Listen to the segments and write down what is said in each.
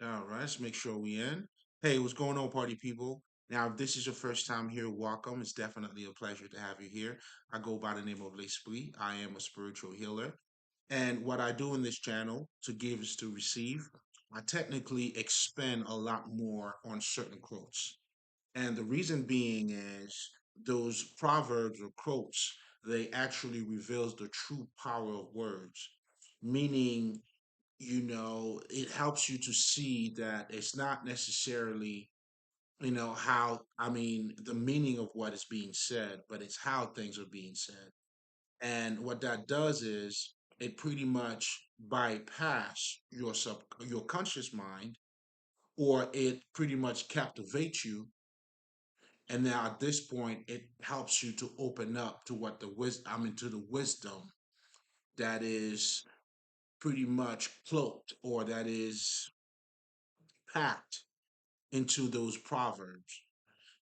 All right, let's make sure we in. Hey, what's going on, party people? Now, if this is your first time here, welcome. It's definitely a pleasure to have you here. I go by the name of L'Esprit. I am a spiritual healer. And what I do in this channel, to give is to receive, I technically expend a lot more on certain quotes. And the reason being is those proverbs or quotes, they actually reveals the true power of words, meaning it helps you to see that it's not necessarily, how, the meaning of what is being said, but it's how things are being said. And what that does is it pretty much bypass your conscious mind, or it pretty much captivates you. And now at this point, it helps you to open up to what the wisdom, to the wisdom that is pretty much cloaked, or that is packed into those proverbs.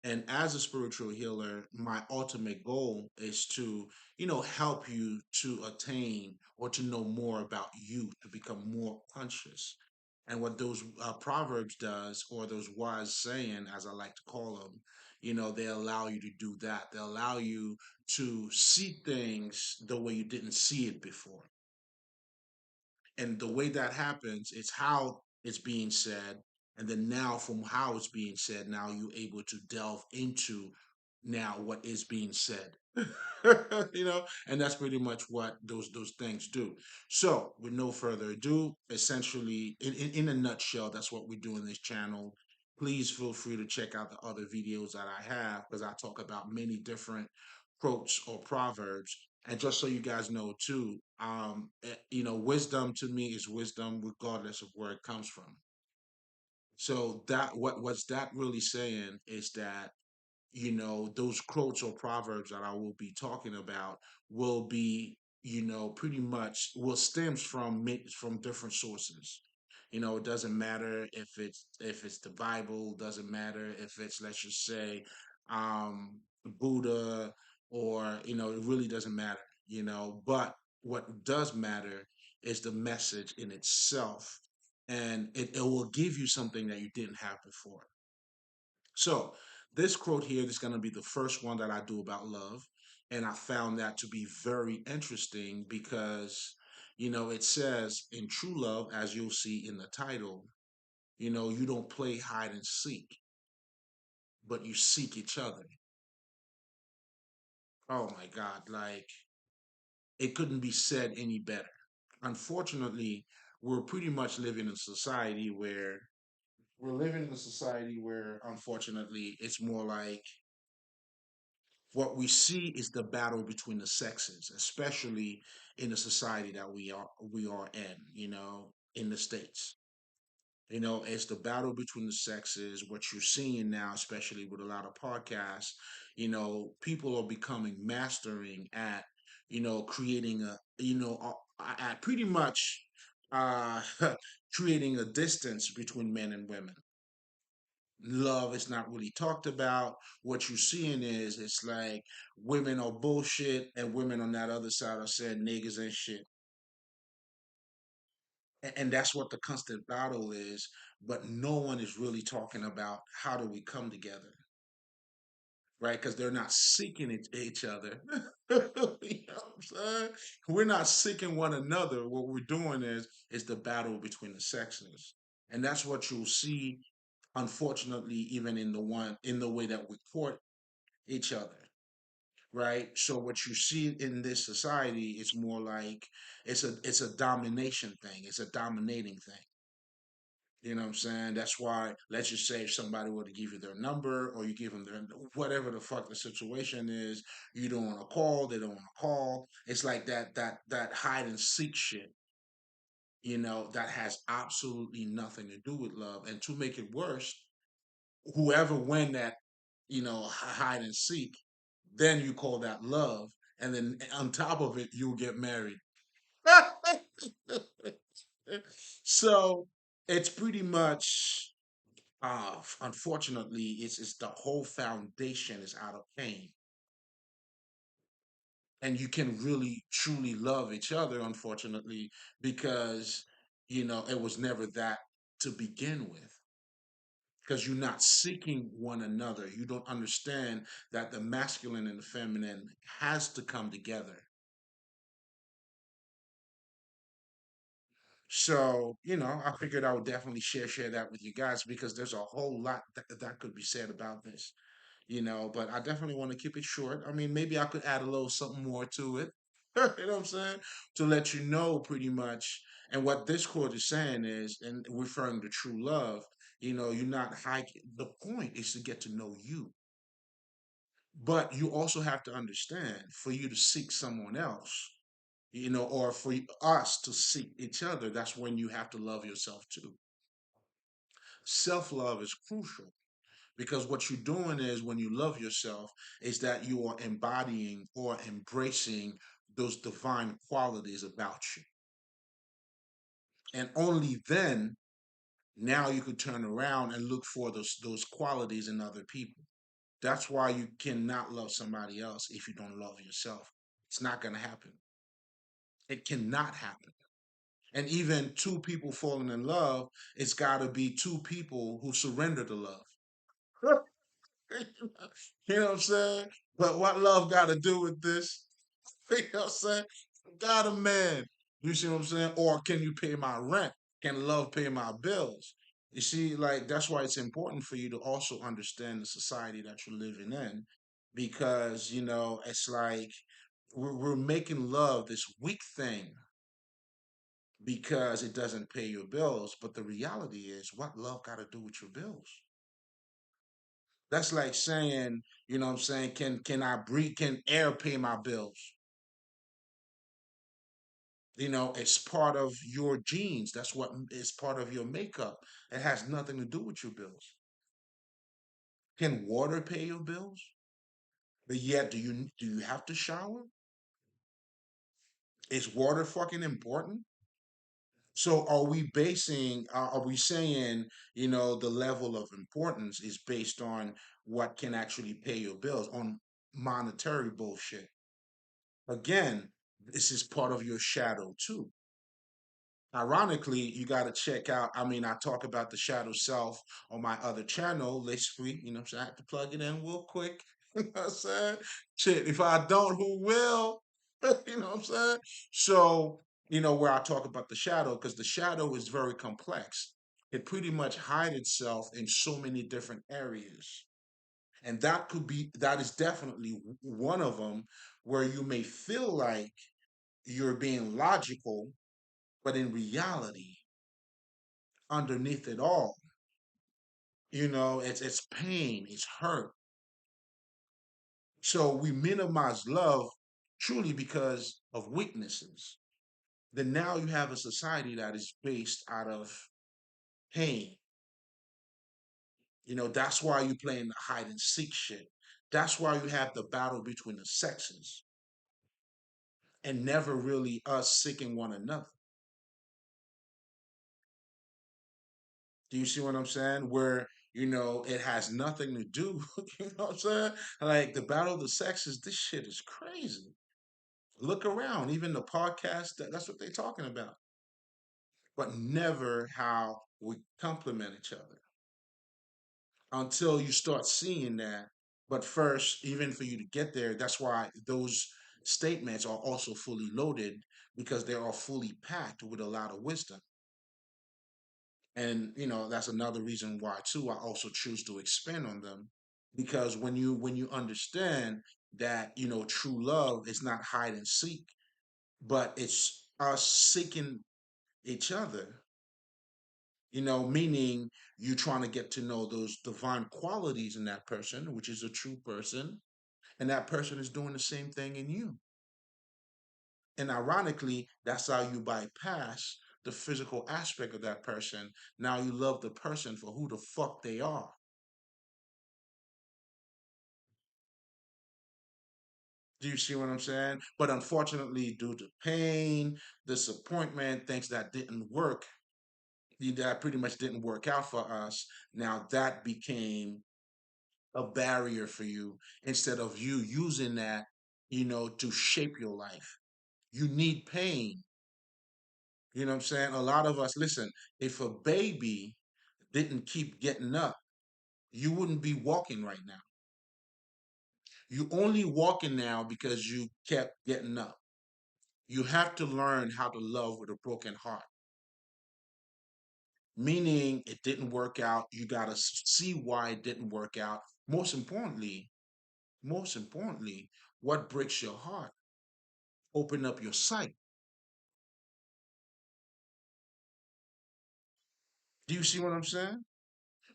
And as a spiritual healer, my ultimate goal is to, help you to attain or to know more about you, to become more conscious. And what those proverbs does, or those wise saying, as I like to call them, they allow you to do that. They allow you to see things the way you didn't see it before. And the way that happens, it's how it's being said. And then now, from how it's being said, now you're able to delve into now what is being said. And that's pretty much what those things do. So with no further ado, essentially, in a nutshell, that's what we do in this channel. Please feel free to check out the other videos that I have, because I talk about many different quotes or proverbs. And just so you guys know too, wisdom to me is wisdom regardless of where it comes from. So that what's that really saying is that, those quotes or proverbs that I will be talking about will be, pretty much will stems from different sources. It doesn't matter if it's the Bible, doesn't matter if it's, let's just say, Buddha, or it really doesn't matter. But what does matter is the message in itself, and it will give you something that you didn't have before. So this quote here is going to be the first one that I do about love. And I found that to be very interesting because, it says in true love, as you'll see in the title, you don't play hide and seek, but you seek each other. Oh my God. Like, it couldn't be said any better. Unfortunately, we're pretty much living in a society where unfortunately, it's more like what we see is the battle between the sexes, especially in the society that we are in, in the States. It's the battle between the sexes. What you're seeing now, especially with a lot of podcasts, people are becoming mastering at, creating at pretty much uh, creating a distance between men and women. Love is not really talked about. What you're seeing is it's like women are bullshit, and women on that other side are saying niggas and shit. And that's what the constant battle is. But no one is really talking about how do we come together, right? Because they're not seeking each other. You know what I'm saying? We're not seeking one another. What we're doing is the battle between the sexes. And that's what you'll see, unfortunately, even in the way that we court each other, right? So what you see in this society is more like it's a domination thing. It's a dominating thing. You know what I'm saying? That's why, let's just say, if somebody were to give you their number, or you give them their whatever the fuck the situation is, you don't want to call, they don't want to call. It's like that hide and seek shit. That has absolutely nothing to do with love. And to make it worse, whoever win that, hide and seek, then you call that love, and then on top of it, you'll get married. So it's pretty much, unfortunately, it's the whole foundation is out of pain, and you can really truly love each other, unfortunately, because it was never that. to begin with, because you're not seeking one another. You don't understand that the masculine and the feminine has to come together. So, I figured I would definitely share that with you guys because there's a whole lot that could be said about this, but I definitely want to keep it short. I mean, maybe I could add a little something more to it. You know what I'm saying? To let you know pretty much. And what this quote is saying is, and referring to true love, you're not hiking. The point is to get to know you. But you also have to understand for you to seek someone else, or for us to seek each other, that's when you have to love yourself too. Self love is crucial because what you're doing is when you love yourself, is that you are embodying or embracing those divine qualities about you. And only then, now you could turn around and look for those qualities in other people. That's why you cannot love somebody else if you don't love yourself. It's not going to happen. It cannot happen. And even two people falling in love, it's got to be two people who surrender to love. You know what I'm saying? But what love got to do with this? You know what I'm saying? Got a man. You see what I'm saying? Or can you pay my rent? Can love pay my bills? You see, like that's why it's important for you to also understand the society that you're living in, because it's like we're making love this weak thing because it doesn't pay your bills. But the reality is, what love got to do with your bills? That's like saying, you know what I'm saying, can I breathe, can air pay my bills? It's part of your genes. That's what is part of your makeup. It has nothing to do with your bills. Can water pay your bills? But yet, do you have to shower? Is water fucking important? So are we saying, the level of importance is based on what can actually pay your bills, on monetary bullshit? Again, this is part of your shadow too. Ironically, you got to check out. I mean, I talk about the shadow self on my other channel, Les Free. You know what I'm saying? I have to plug it in real quick. You know what I'm saying? Shit, if I don't, who will? You know what I'm saying? So, where I talk about the shadow, because the shadow is very complex. It pretty much hides itself in so many different areas. And that is definitely one of them where you may feel like you're being logical, but in reality, underneath it all, it's pain, it's hurt. So we minimize love truly because of weaknesses. Then now you have a society that is based out of pain. That's why you playing the hide and seek shit. That's why you have the battle between the sexes and never really us seeking one another. Do you see what I'm saying? Where, it has nothing to do, you know what I'm saying? Like the battle of the sexes, this shit is crazy. Look around, even the podcast, that's what they're talking about, but never how we complement each other until you start seeing that. But first, even for you to get there, that's why those statements are also fully loaded because they are fully packed with a lot of wisdom. And that's another reason why too I also choose to expand on them, because when you understand that true love is not hide and seek, but it's us seeking each other, meaning you trying to get to know those divine qualities in that person, which is a true person, and that person is doing the same thing in you. And ironically, that's how you bypass the physical aspect of that person. Now you love the person for who the fuck they are. Do you see what I'm saying? But unfortunately, due to pain, disappointment, things that didn't work, that pretty much didn't work out for us, now that became a barrier for you instead of you using that, to shape your life. You need pain. You know what I'm saying? A lot of us, listen, if a baby didn't keep getting up, you wouldn't be walking right now. You only walking now because you kept getting up. You have to learn how to love with a broken heart. Meaning it didn't work out. You got to see why it didn't work out. Most importantly, what breaks your heart? Open up your sight. Do you see what I'm saying?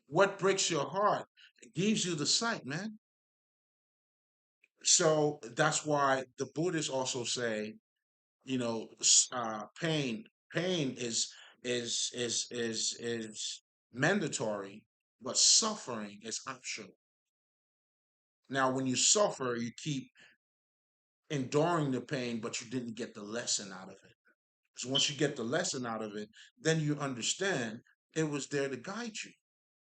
What breaks your heart? It gives you the sight, man. So that's why the Buddhists also say, you know, pain is mandatory, but suffering is optional. Now, when you suffer, you keep enduring the pain, but you didn't get the lesson out of it. So once you get the lesson out of it, then you understand it was there to guide you.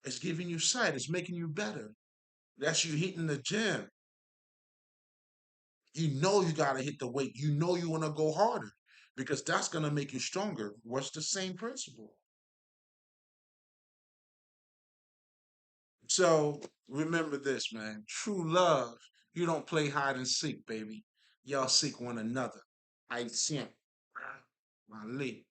It's giving you sight. It's making you better. That's you hitting the gym. You know you got to hit the weight. You know you want to go harder because that's going to make you stronger. What's the same principle? So remember this, man. True love, you don't play hide and seek, baby. Y'all seek one another. I siempre. Mali.